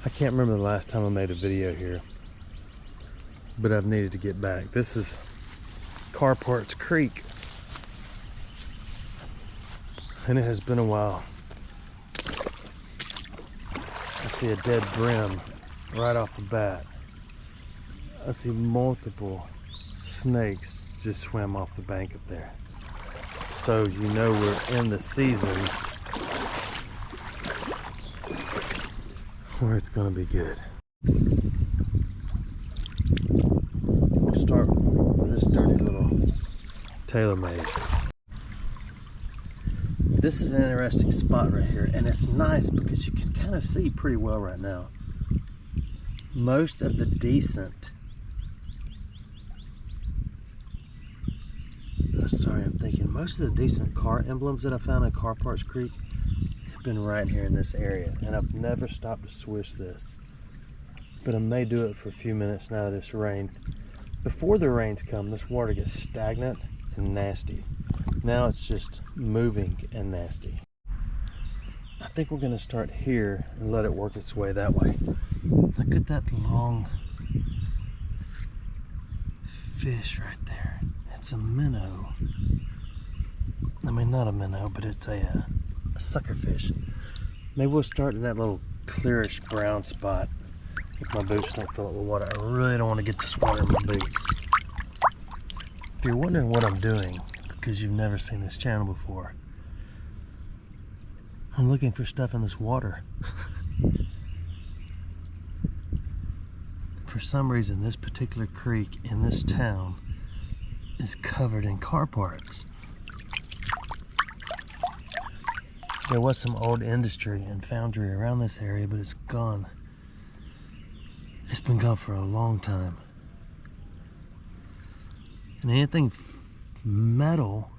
I can't remember the last time I made a video here, but I've needed to get back. This is Car Parts Creek, and it has been a while. I see a dead brim right off the bat. I see multiple snakes just swam off the bank up there. So you know we're in the season where it's gonna be good. We'll start with this dirty little tailor-made. This is an interesting spot right here, and it's nice because you can kind of see pretty well right now. Most of the decent, most of the decent car emblems that I found in Car Parts Creek have been right here in this area, and I've never stopped to swish this. But I may do it for a few minutes now that it's rained. Before the rains come, this water gets stagnant and nasty. Now it's just moving and nasty. I think we're gonna start here and let it work its way that way. Look at that long fish right there. It's a minnow. I mean, not a minnow, but it's a suckerfish. Maybe we'll start in that little clearish brown spot if my boots don't fill up with water. I really don't want to get this water in my boots. If you're wondering what I'm doing, because you've never seen this channel before, I'm looking for stuff in this water. For some reason, this particular creek in this town is covered in car parts. There was some old industry and foundry around this area, but it's gone. It's been gone for a long time. And anything metal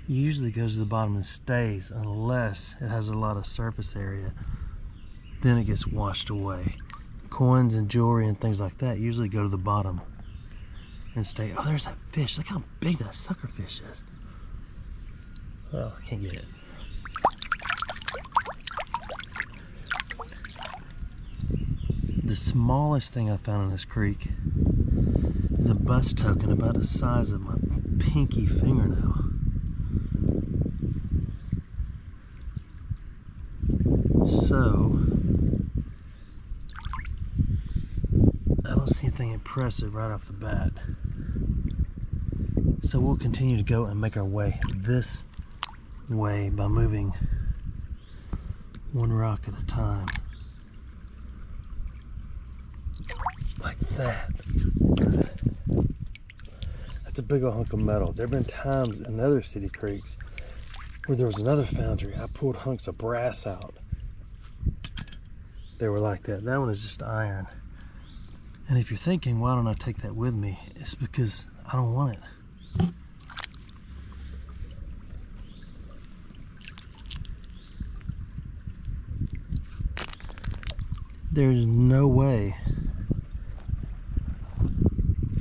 usually goes to the bottom and stays unless it has a lot of surface area. Then it gets washed away. Coins and jewelry and things like that usually go to the bottom and stay. Oh, there's that fish. Look how big that suckerfish is. Oh, I can't get it. The smallest thing I found in this creek is a bus token about the size of my pinky fingernail. So, I don't see anything impressive right off the bat. So we'll continue to go and make our way this way by moving one rock at a time. Like that. That's a big old hunk of metal. There have been times in other city creeks where there was another foundry. I pulled hunks of brass out. They were like that. That one is just iron. And if you're thinking, why don't I take that with me? It's because I don't want it. There's no way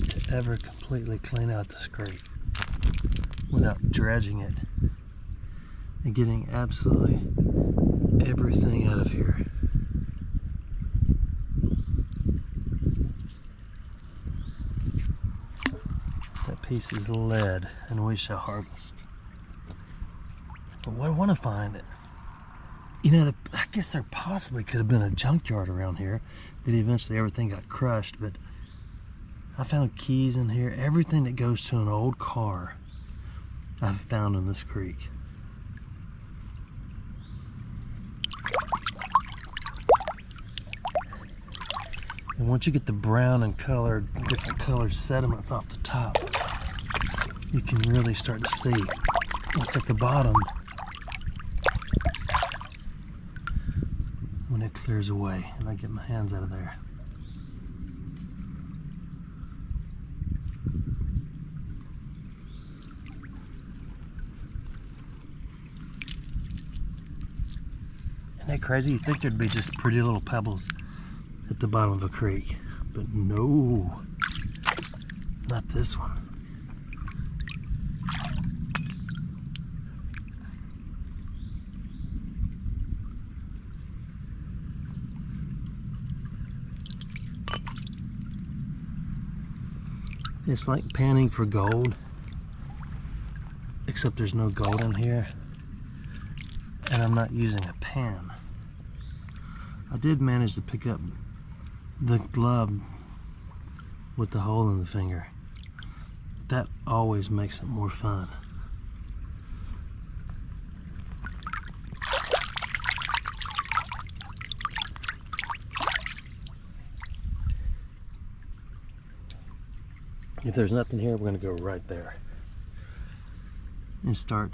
to ever completely clean out this creek without dredging it and getting absolutely everything out of here. That piece is lead, and we shall harvest. But what I want to find, you know, I guess there possibly could have been a junkyard around here that eventually everything got crushed, but I found keys in here. Everything that goes to an old car I've found in this creek. And once you get the brown and colored, different colored sediments off the top, you can really start to see what's at the bottom when it clears away and I get my hands out of there. Isn't that crazy? You'd think there'd be just pretty little pebbles at the bottom of a creek, but no, not this one. It's like panning for gold, except there's no gold in here, and I'm not using a pan. I did manage to pick up the glove with the hole in the finger. That always makes it more fun. If there's nothing here, we're going to go right there and start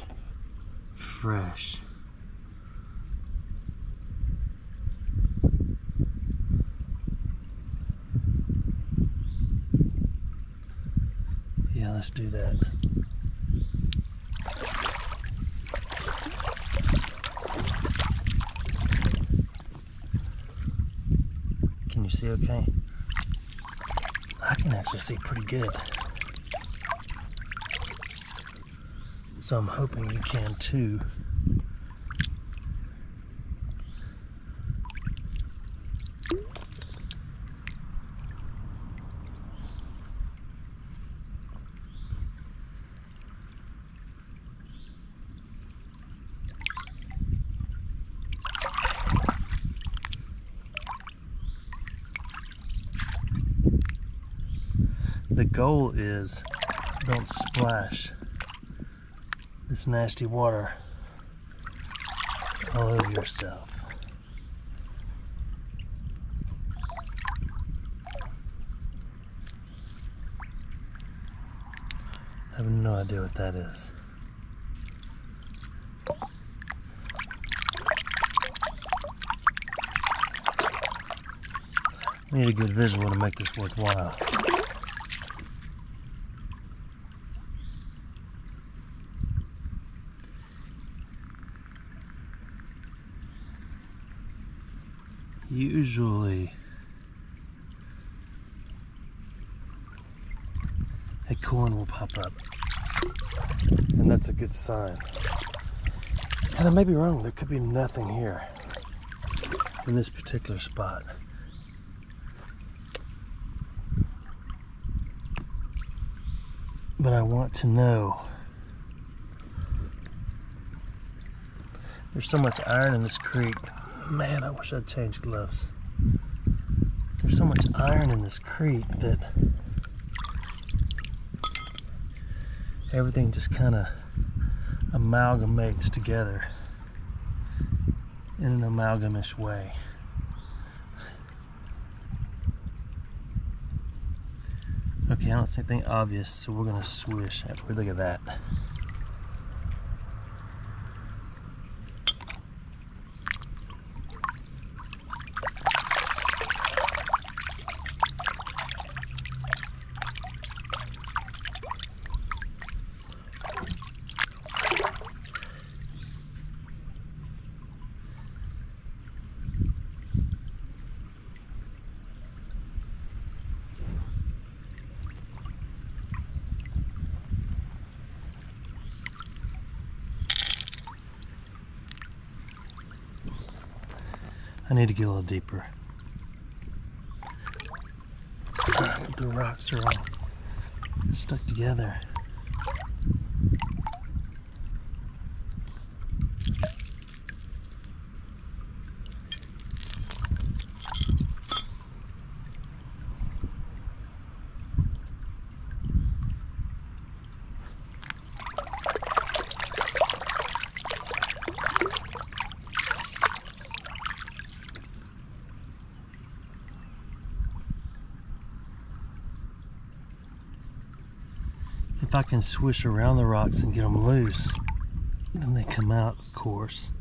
fresh. Yeah, let's do that. Can you see okay? I can actually see pretty good. So I'm hoping you can too. The goal is don't splash this nasty water all over yourself. I have no idea what that is. I need a good visual to make this worthwhile. Usually a corn will pop up, and that's a good sign. And I may be wrong, there could be nothing here in this particular spot. But I want to know. There's so much iron in this creek. Man, I wish I'd changed gloves. There's so much iron in this creek that everything just kind of amalgamates together in an amalgamish way. Okay, I don't see anything obvious, so we're gonna swish after we look at that. I need to get a little deeper. The rocks are all stuck together. If I can swish around the rocks and get them loose, then they come out, of course.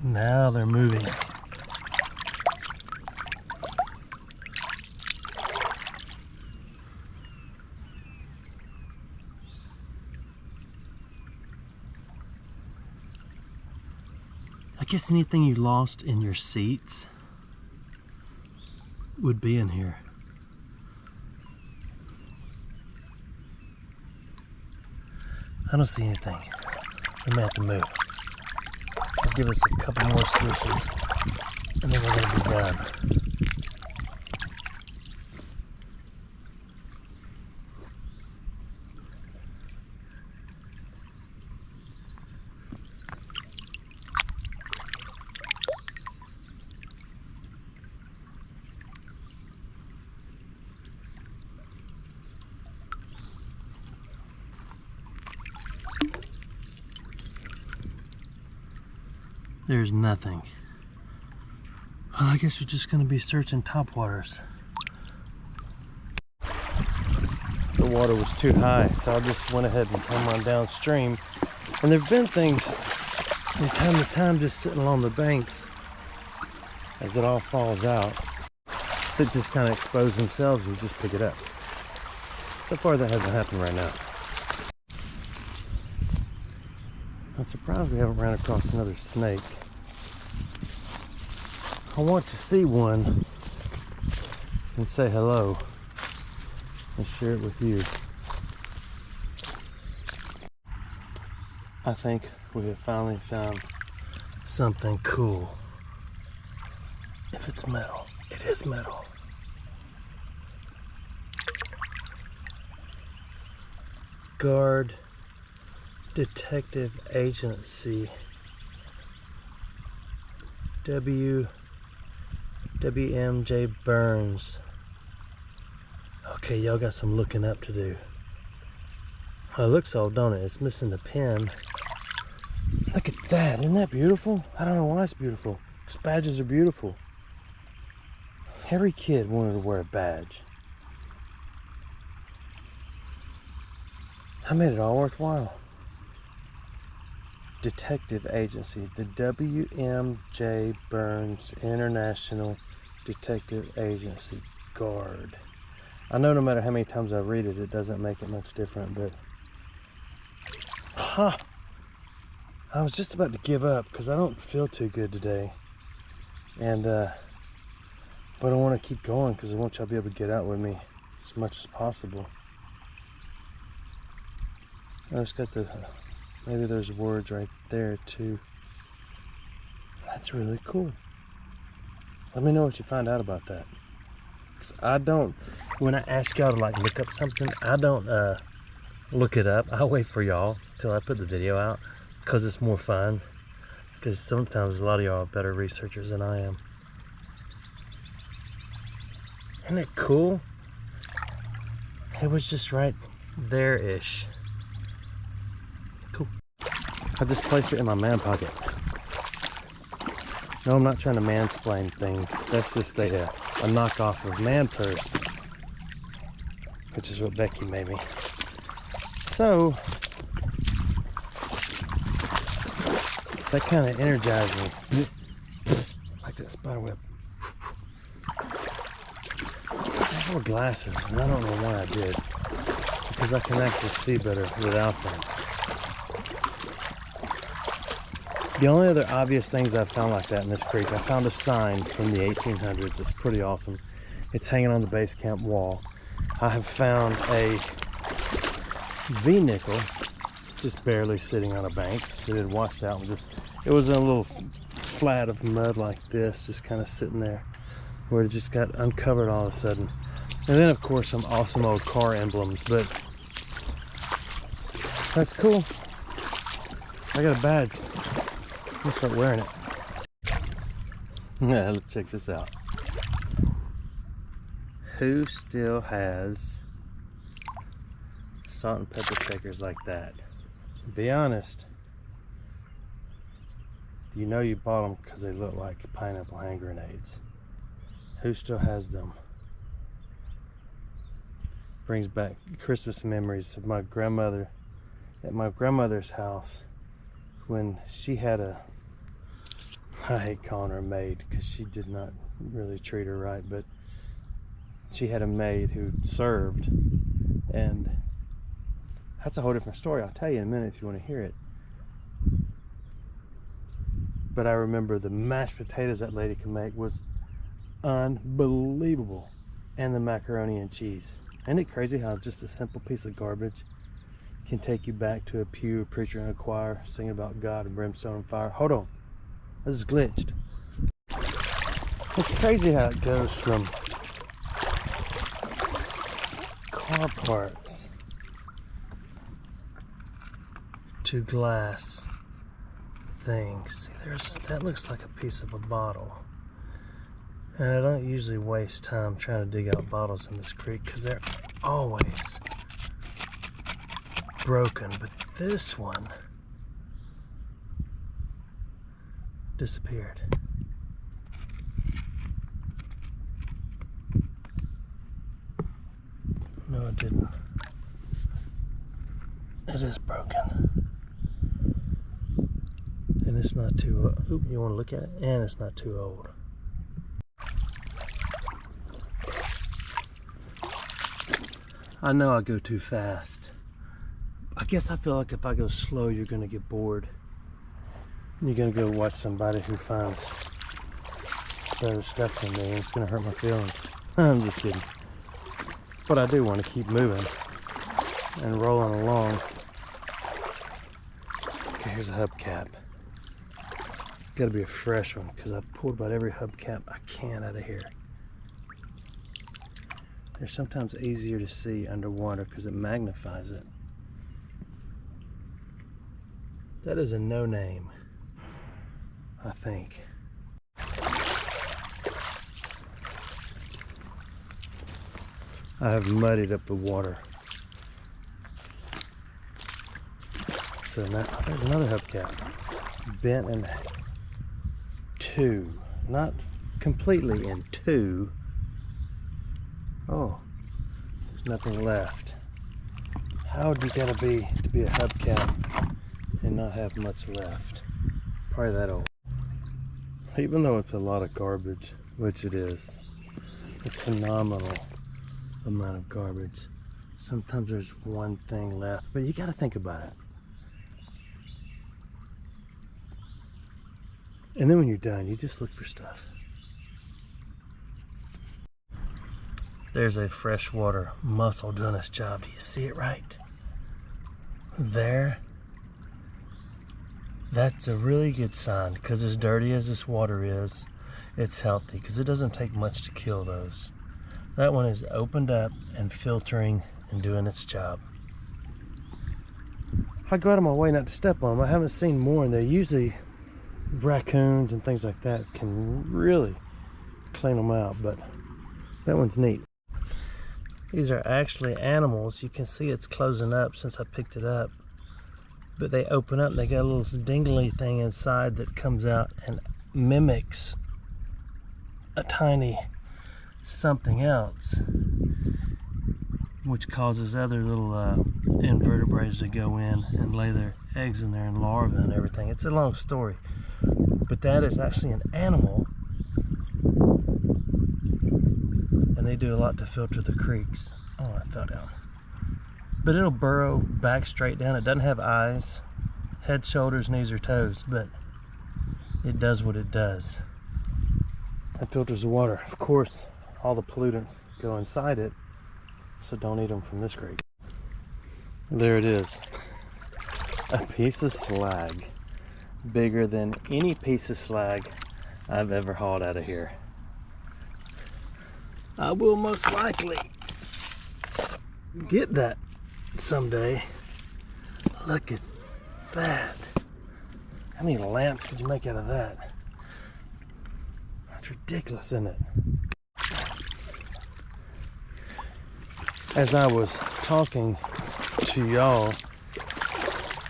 Now they're moving. I guess anything you lost in your seats would be in here. I don't see anything. We may have to move. give us a couple more swishes, and then we're gonna be done. There's nothing. Well, I guess we're just gonna be searching topwaters. The water was too high, so I just went ahead and came on downstream. And there've been things from time to time just sitting along the banks as it all falls out that just kind of expose themselves and just pick it up. So far that hasn't happened right now. I'm surprised we haven't ran across another snake. I want to see one and say hello and share it with you. I think we have finally found something cool. If it's metal, it is metal. Guard Detective Agency. WMJ Burns. Okay, y'all got some looking up to do. Oh, it looks old, don't it? It's missing the pin. Look at that, isn't that beautiful? I don't know why it's beautiful. These badges are beautiful. Every kid wanted to wear a badge. I made it all worthwhile. Detective Agency, the WMJ Burns International Detective Agency, Guard. I know no matter how many times I read it, it doesn't make it much different, but I was just about to give up because I don't feel too good today, and but I want to keep going because I want y'all to be able to get out with me as much as possible. I just got the maybe there's words right there too. That's really cool. Let me know what you find out about that. Cause I don't, when I ask y'all to like look up something, I don't look it up. I wait for y'all till I put the video out because it's more fun. Because sometimes a lot of y'all are better researchers than I am. Isn't it cool? It was just right there-ish. Cool. I just placed it in my man pocket. No, I'm not trying to mansplain things. That's just a knockoff of man purse, which is what Becky made me. So that kind of energized me, like that spider web. I have glasses, and I don't know why I did, because I can actually see better without them. The only other obvious things I've found like that in this creek, I found a sign from the 1800s. It's pretty awesome. It's hanging on the base camp wall. I have found a V-nickel just barely sitting on a bank. It had washed out and just, it was in a little flat of mud like this, just kind of sitting there where it just got uncovered all of a sudden. And then of course some awesome old car emblems, but that's cool. I got a badge. I'm gonna start wearing it. Yeah, let's check this out. Who still has salt and pepper shakers like that? Be honest. You know you bought them because they look like pineapple hand grenades. Who still has them? Brings back Christmas memories of my grandmother at my grandmother's house when she had a, I hate calling her a maid because she did not really treat her right, but she had a maid who served, and that's a whole different story. I'll tell you in a minute if you want to hear it. But I remember the mashed potatoes that lady could make was unbelievable, and the macaroni and cheese. Isn't it crazy how just a simple piece of garbage can take you back to a pew, a preacher in a choir singing about God and brimstone and fire? Hold on. This is glitched. It's crazy how it goes from car parts to glass things. See, that looks like a piece of a bottle. And I don't usually waste time trying to dig out bottles in this creek because they're always broken. But this one disappeared. No, it didn't. It is broken. And it's not too old. You want to look at it? And it's not too old. I know I go too fast. I guess I feel like if I go slow, you're going to get bored. You're going to go watch somebody who finds better stuff than me, and it's going to hurt my feelings. I'm just kidding. But I do want to keep moving and rolling along. Okay, here's a hubcap. Got to be a fresh one because I've pulled about every hubcap I can out of here. They're sometimes easier to see underwater because it magnifies it. That is a no name, I think. I have muddied up the water. So now there's another hubcap. Bent in two. Not completely in two. Oh, there's nothing left. How would you gotta be to be a hubcap and not have much left? Probably that old. Even though it's a lot of garbage, which it is, a phenomenal amount of garbage, sometimes there's one thing left, but you gotta think about it. And then when you're done, you just look for stuff. There's a freshwater mussel doing its job. Do you see it right there? That's a really good sign because as dirty as this water is, it's healthy because it doesn't take much to kill those. That one is opened up and filtering and doing its job. I go out of my way not to step on them. I haven't seen more, and they're usually raccoons and things like that can really clean them out, but that one's neat. These are actually animals. You can see it's closing up since I picked it up. But they open up and they got a little dingly thing inside that comes out and mimics a tiny something else, which causes other little invertebrates to go in and lay their eggs in there and larvae and everything. It's a long story. But that is actually an animal. And they do a lot to filter the creeks. Oh, I fell down. But it'll burrow back straight down. It doesn't have eyes, head, shoulders, knees, or toes, but it does what it does. It filters the water. Of course, all the pollutants go inside it, so don't eat them from this creek. There it is. A piece of slag. Bigger than any piece of slag I've ever hauled out of here. I will most likely get that someday. Look at that. How many lamps could you make out of that? That's ridiculous, isn't it? As I was talking to y'all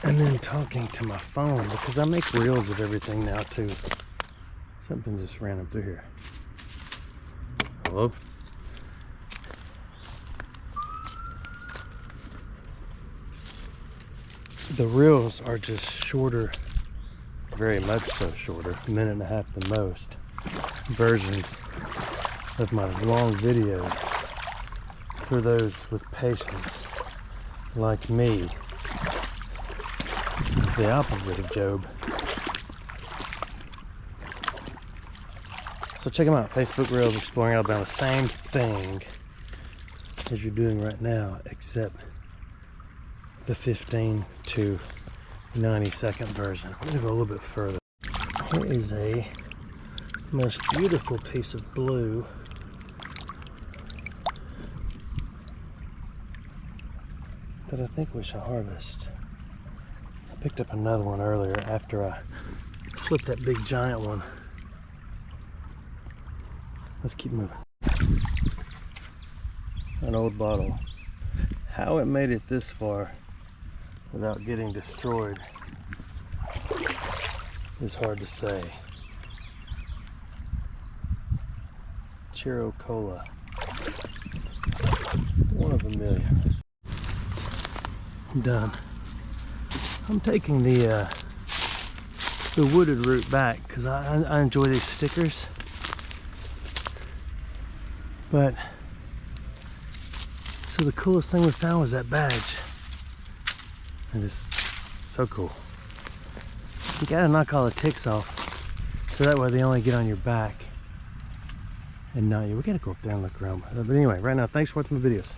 and then talking to my phone, because I make reels of everything now too. Something just ran up through here. Hello? The reels are just shorter, very much so shorter, a minute and a half the most, versions of my long videos for those with patience like me, the opposite of Job. So check them out, Facebook Reels Exploring Alabama, same thing as you're doing right now, except the 15 to 90 second version. I'm gonna go a little bit further. Here is a most beautiful piece of blue. That I think we shall harvest. I picked up another one earlier after I flipped that big giant one. Let's keep moving. An old bottle. How it made it this far without getting destroyed is hard to say. Chiro Cola. One of a million. I'm done. I'm taking the wooded route back because I enjoy these stickers. But so the coolest thing we found was that badge. It is so cool. You gotta knock all the ticks off so that way they only get on your back and not you. We gotta go up there and look around. But anyway, right now, thanks for watching my videos.